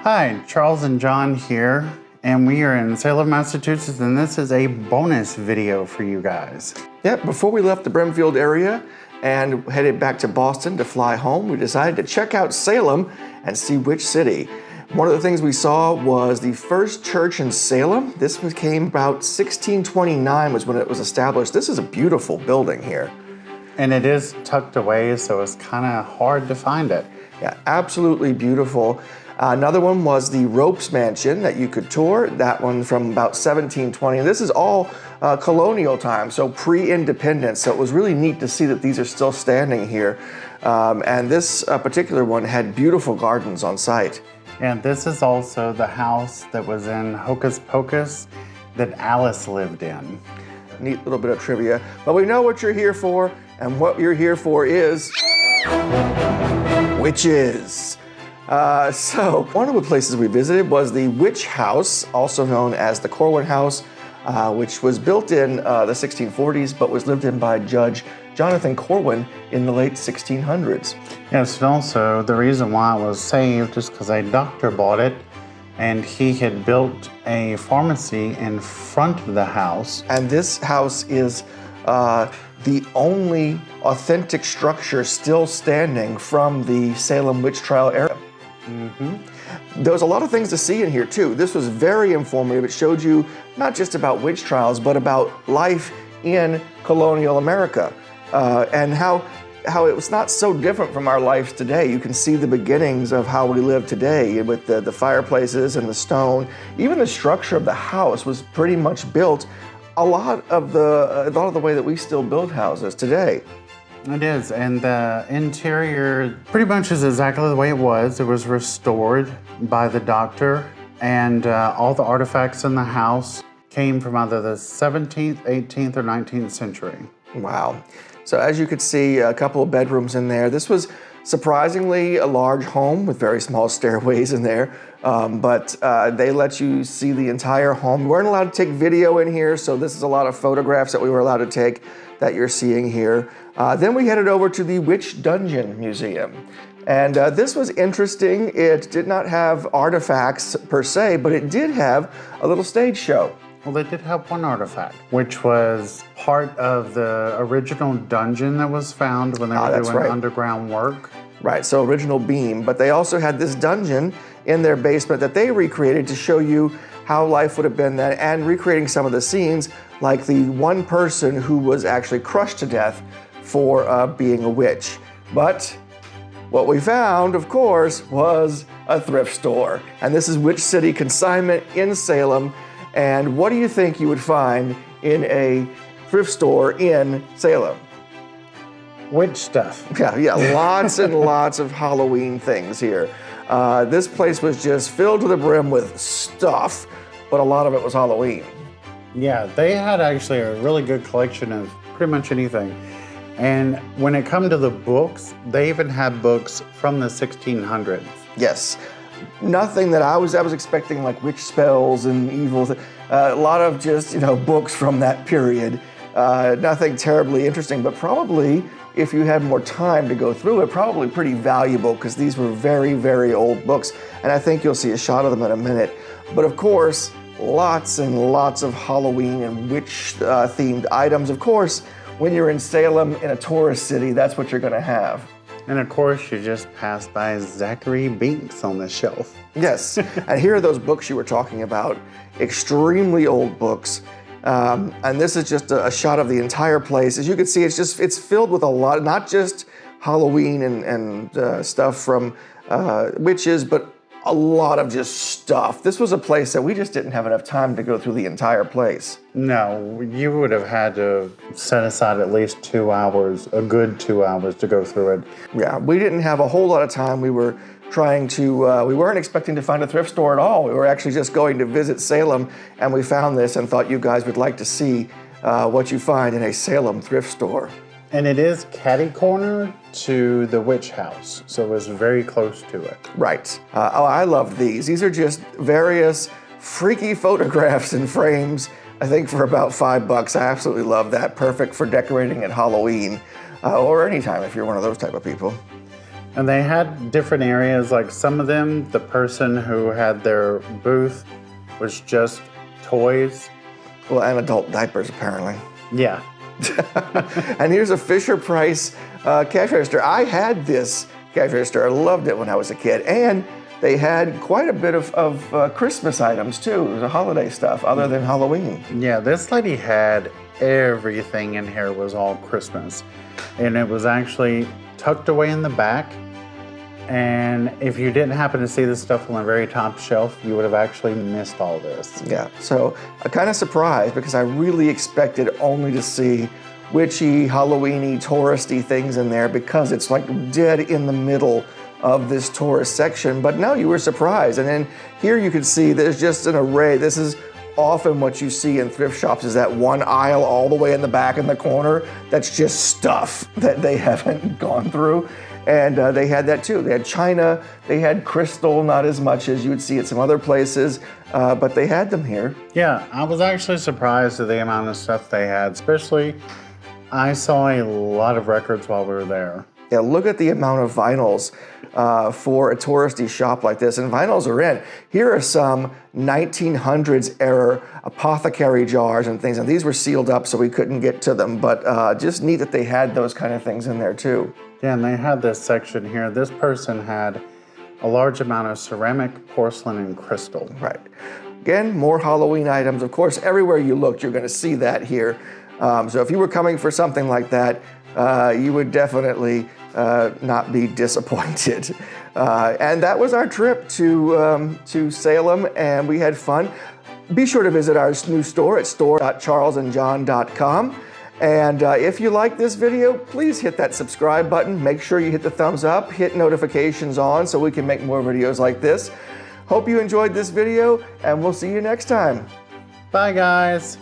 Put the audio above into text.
Hi, Charles and John here, and we are in Salem, Massachusetts, and this is a bonus video for you guys. Yep, before we left the Brimfield area and headed back to Boston to fly home, we decided to check out Salem and see Witch City. One of the things we saw was the first church in Salem. This came about 1629 was when it was established. This is a beautiful building here. And it is tucked away, so it's kind of hard to find it. Yeah, absolutely beautiful. Another one was the Ropes Mansion that you could tour. That one from about 1720. And this is all colonial time, so pre-independence. So it was really neat to see that these are still standing here. And this particular one had beautiful gardens on site. And this is also the house that was in Hocus Pocus that Alice lived in. Neat little bit of trivia. But we know what you're here for, and what you're here for is witches. So one of the places we visited was the Witch House, also known as the Corwin House, which was built in the 1640s, but was lived in by Judge Jonathan Corwin in the late 1600s. Yes, and also the reason why it was saved is because a doctor bought it, and he had built a pharmacy in front of the house. And this house is the only authentic structure still standing from the Salem witch trial era. There was a lot of things to see in here too. This was very informative. It showed you not just about witch trials, but about life in colonial America and how it was not so different from our lives today. You can see the beginnings of how we live today with the fireplaces and the stone. Even the structure of the house was pretty much built a lot of the way that we still build houses today. It is, and the interior pretty much is exactly the way it was. It was restored by the doctor, and all the artifacts in the house came from either the 17th, 18th, or 19th century. Wow. So as you could see, a couple of bedrooms in there. This was surprisingly a large home with very small stairways in there, but they let you see the entire home. We weren't allowed to take video in here, so this is a lot of photographs that we were allowed to take that you're seeing here. Then we headed over to the Witch Dungeon Museum. And this was interesting. It did not have artifacts per se, but it did have a little stage show. Well, they did have one artifact, which was part of the original dungeon that was found when they were doing underground work. Right, so original beam. But they also had this dungeon in their basement that they recreated to show you how life would have been then, and recreating some of the scenes, like the one person who was actually crushed to death for being a witch. But what we found, of course, was a thrift store. And this is Witch City Consignment in Salem. And what do you think you would find in a thrift store in Salem? Witch stuff. Yeah, lots and lots of Halloween things here. This place was just filled to the brim with stuff, but a lot of it was Halloween. Yeah, they had actually a really good collection of pretty much anything. And when it comes to the books, they even had books from the 1600s. Yes. Nothing that I was expecting, like witch spells and evil. A lot of just, books from that period. Nothing terribly interesting, but probably if you had more time to go through it, probably pretty valuable, because these were very, very old books. And I think you'll see a shot of them in a minute. But of course, lots and lots of Halloween and witch themed items. Of course, when you're in Salem in a tourist city, that's what you're going to have. And of course, you just passed by Zachary Binks on the shelf. Yes, and here are those books you were talking about. Extremely old books. And this is just a shot of the entire place. As you can see, it's filled with a lot, not just Halloween and stuff from witches, but a lot of just stuff. This was a place that we just didn't have enough time to go through the entire place. No, you would have had to set aside at least 2 hours, a good 2 hours to go through it. Yeah, we didn't have a whole lot of time. We were trying to, we weren't expecting to find a thrift store at all. We were actually just going to visit Salem, and we found this and thought you guys would like to see what you find in a Salem thrift store. And it is catty-corner to the Witch House, so it's very close to it. Right. Oh, I love these. These are just various freaky photographs and frames, I think for about $5. I absolutely love that. Perfect for decorating at Halloween or anytime if you're one of those type of people. And they had different areas, like some of them, the person who had their booth was just toys. Well, and adult diapers, apparently. Yeah. And here's a Fisher-Price cash register. I had this cash register. I loved it when I was a kid. And they had quite a bit of Christmas items, too. It was a holiday stuff, other than Halloween. Yeah, this lady had everything in here was all Christmas. And it was actually tucked away in the back. And if you didn't happen to see this stuff on the very top shelf, you would have actually missed all this. Yeah, so I'm kind of surprised because I really expected only to see witchy, Halloween-y, touristy things in there because it's like dead in the middle of this tourist section. But no, you were surprised. And then here you can see there's just an array. This is often what you see in thrift shops is that one aisle all the way in the back in the corner that's just stuff that they haven't gone through. And they had that too. They had china, they had crystal, not as much as you would see at some other places, but they had them here. Yeah, I was actually surprised at the amount of stuff they had, especially I saw a lot of records while we were there. Yeah, look at the amount of vinyls for a touristy shop like this, and vinyls are in. Here are some 1900s era apothecary jars and things, and these were sealed up so we couldn't get to them, but just neat that they had those kind of things in there too. Yeah, and they had this section here. This person had a large amount of ceramic, porcelain, and crystal. Right. Again, more Halloween items. Of course, everywhere you look, you're going to see that here. So if you were coming for something like that, you would definitely not be disappointed. And that was our trip to Salem, and we had fun. Be sure to visit our new store at store.charlesandjohn.com. And if you like this video, please hit that subscribe button. Make sure you hit the thumbs up, hit notifications on so we can make more videos like this. Hope you enjoyed this video, and we'll see you next time. Bye, guys.